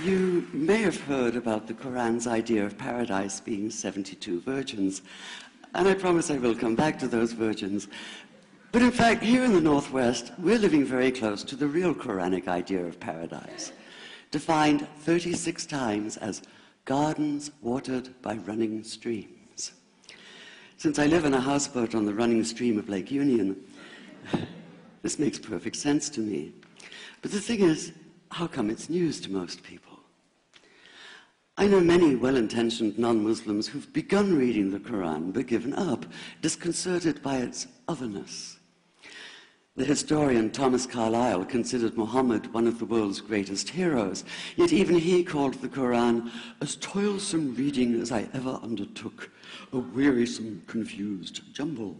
You may have heard about the Quran's idea of paradise being 72 virgins, and I promise I will come back to those virgins. But in fact, here in the Northwest, we're living very close to the real Quranic idea of paradise, defined 36 times as gardens watered by running streams. Since I live in a houseboat on the running stream of Lake Union, this makes perfect sense to me. But the thing is, how come it's news to most people? I know many well-intentioned non-Muslims who've begun reading the Quran but given up, disconcerted by its otherness. The historian Thomas Carlyle considered Muhammad one of the world's greatest heroes, yet even he called the Quran as toilsome reading as I ever undertook, a wearisome, confused jumble.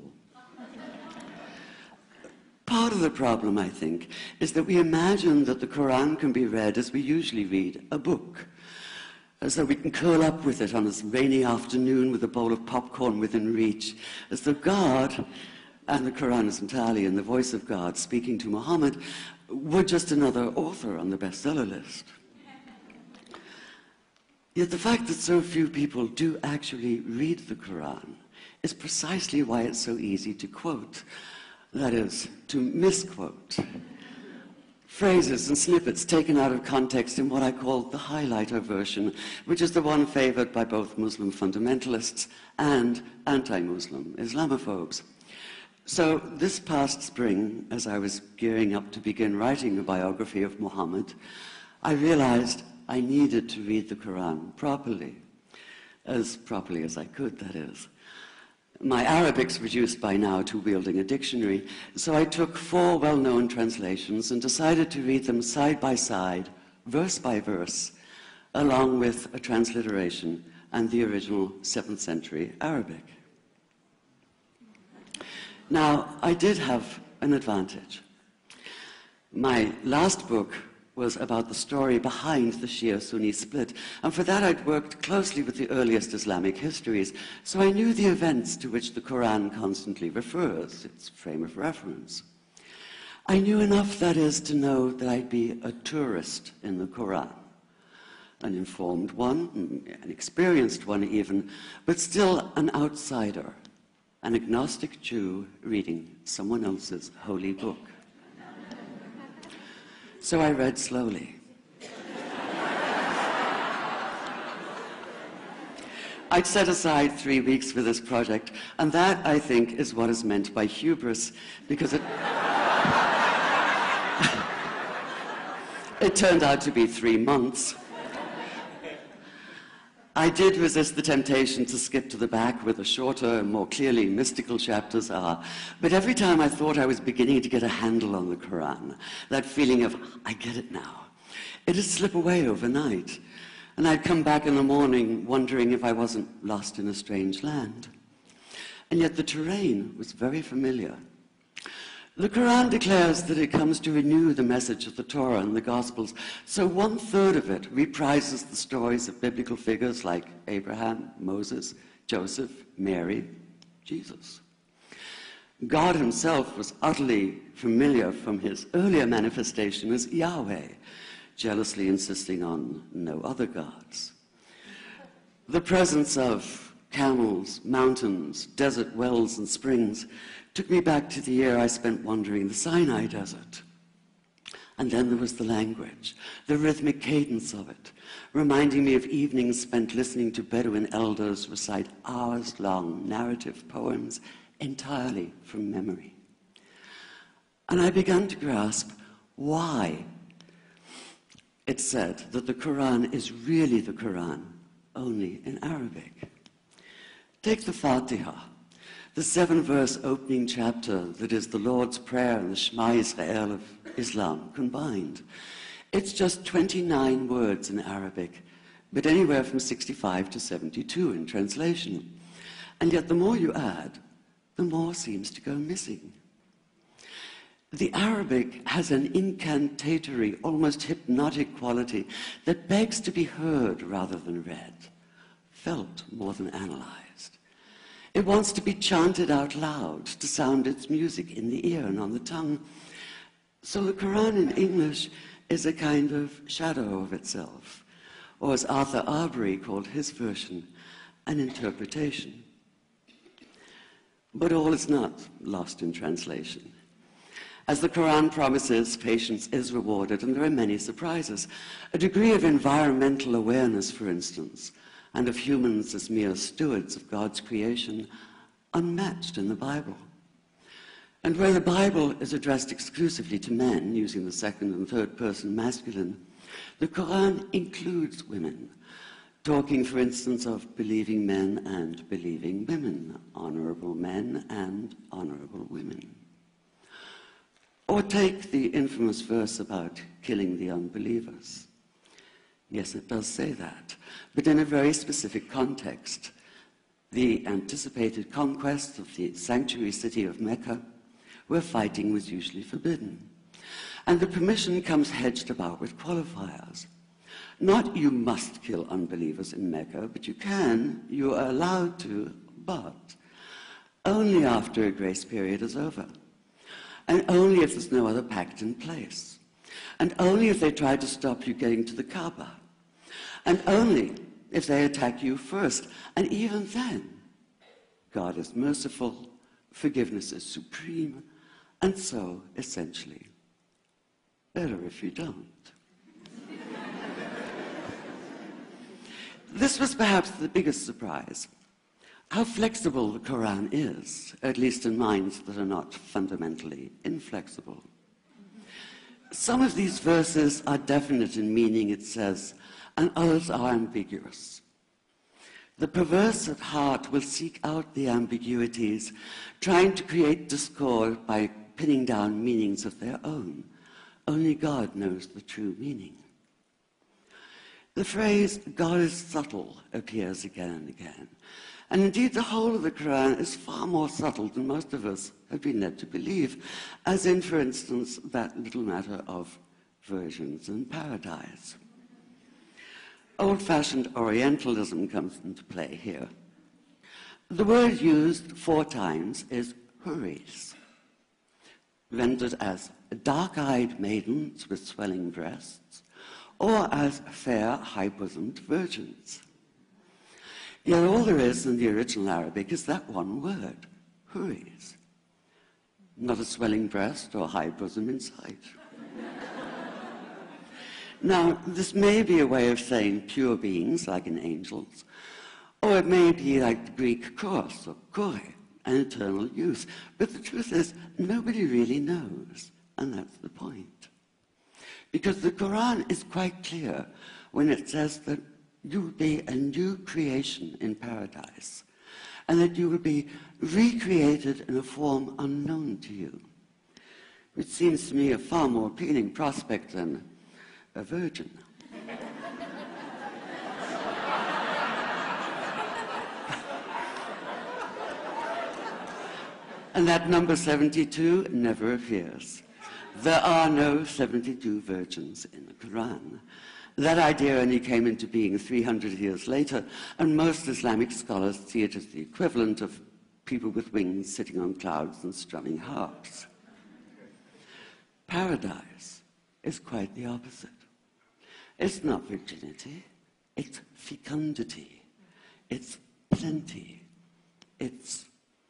Part of the problem, I think, is that we imagine that the Quran can be read as we usually read a book, as though we can curl up with it on a rainy afternoon with a bowl of popcorn within reach, as though God, and the Quran is entirely in the voice of God speaking to Muhammad, were just another author on the bestseller list. Yet the fact that so few people do actually read the Quran is precisely why it's so easy to quote. That is, to misquote. Phrases and snippets taken out of context in what I call the highlighter version, which is the one favored by both Muslim fundamentalists and anti-Muslim Islamophobes. So this past spring, as I was gearing up to begin writing a biography of Muhammad, I realized I needed to read the Quran properly as I could, that is. My Arabic's reduced by now to wielding a dictionary, so I took 4 well-known translations and decided to read them side by side, verse by verse, along with a transliteration and the original 7th century Arabic. Now, I did have an advantage. My last book was about the story behind the Shia-Sunni split, and for that I'd worked closely with the earliest Islamic histories, so I knew the events to which the Quran constantly refers, its frame of reference. I knew enough, that is, to know that I'd be a tourist in the Quran, an informed one, an experienced one even, but still an outsider, an agnostic Jew reading someone else's holy book. So I read slowly. I'd set aside 3 weeks for this project, and that, I think, is what is meant by hubris, because it turned out to be 3 months. I did resist the temptation to skip to the back where the shorter and more clearly mystical chapters are, but every time I thought I was beginning to get a handle on the Quran, that feeling of, I get it now, it'd slip away overnight, and I'd come back in the morning wondering if I wasn't lost in a strange land. And yet the terrain was very familiar. The Quran declares that it comes to renew the message of the Torah and the Gospels, so 1/3 of it reprises the stories of biblical figures like Abraham, Moses, Joseph, Mary, Jesus. God himself was utterly familiar from his earlier manifestation as Yahweh, jealously insisting on no other gods. The presence of camels, mountains, desert wells and springs took me back to the year I spent wandering the Sinai desert. And then there was the language, the rhythmic cadence of it, reminding me of evenings spent listening to Bedouin elders recite hours-long narrative poems entirely from memory. And I began to grasp why it said that the Quran is really the Quran, only in Arabic. Take the Fatiha, the 7-verse opening chapter that is the Lord's Prayer and the Shema Israel of Islam combined. It's just 29 words in Arabic, but anywhere from 65 to 72 in translation. And yet the more you add, the more seems to go missing. The Arabic has an incantatory, almost hypnotic quality that begs to be heard rather than read, felt more than analyzed. It wants to be chanted out loud, to sound its music in the ear and on the tongue. So the Quran in English is a kind of shadow of itself, or as Arthur Arbery called his version, an interpretation. But all is not lost in translation. As the Quran promises, patience is rewarded, and there are many surprises. A degree of environmental awareness, for instance, and of humans as mere stewards of God's creation, unmatched in the Bible. And where the Bible is addressed exclusively to men, using the second and third person masculine, the Quran includes women, talking, for instance, of believing men and believing women, honorable men and honorable women. Or take the infamous verse about killing the unbelievers. Yes, it does say that, but in a very specific context. The anticipated conquest of the sanctuary city of Mecca, where fighting was usually forbidden. And the permission comes hedged about with qualifiers. Not you must kill unbelievers in Mecca, but you can, you are allowed to, but only after a grace period is over. And only if there's no other pact in place. And only if they try to stop you getting to the Kaaba. And only if they attack you first. And even then, God is merciful, forgiveness is supreme, and so, essentially, better if you don't. This was perhaps the biggest surprise. How flexible the Quran is, at least in minds that are not fundamentally inflexible. Some of these verses are definite in meaning, it says, and others are ambiguous. The perverse at heart will seek out the ambiguities, trying to create discord by pinning down meanings of their own. Only God knows the true meaning. The phrase, God is subtle, appears again and again. And indeed, the whole of the Quran is far more subtle than most of us have been led to believe, as in, for instance, that little matter of virgins in paradise. Old-fashioned Orientalism comes into play here. The word used 4 times is huris, rendered as dark-eyed maidens with swelling breasts, or as fair, high-bosomed virgins. Yet all there is in the original Arabic is that one word, huris. Not a swelling breast or high bosom in sight. Now, this may be a way of saying pure beings, like in angels, or it may be like the Greek kos or kore, an eternal youth. But the truth is, nobody really knows, and that's the point. Because the Quran is quite clear when it says that you will be a new creation in paradise, and that you will be recreated in a form unknown to you, which seems to me a far more appealing prospect than a virgin. And that number 72 never appears. There are no 72 virgins in the Quran. That idea only came into being 300 years later, and most Islamic scholars see it as the equivalent of people with wings sitting on clouds and strumming harps. Paradise is quite the opposite. It's not virginity, it's fecundity, it's plenty, it's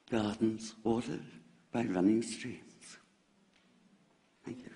gardens watered by running streams. Thank you.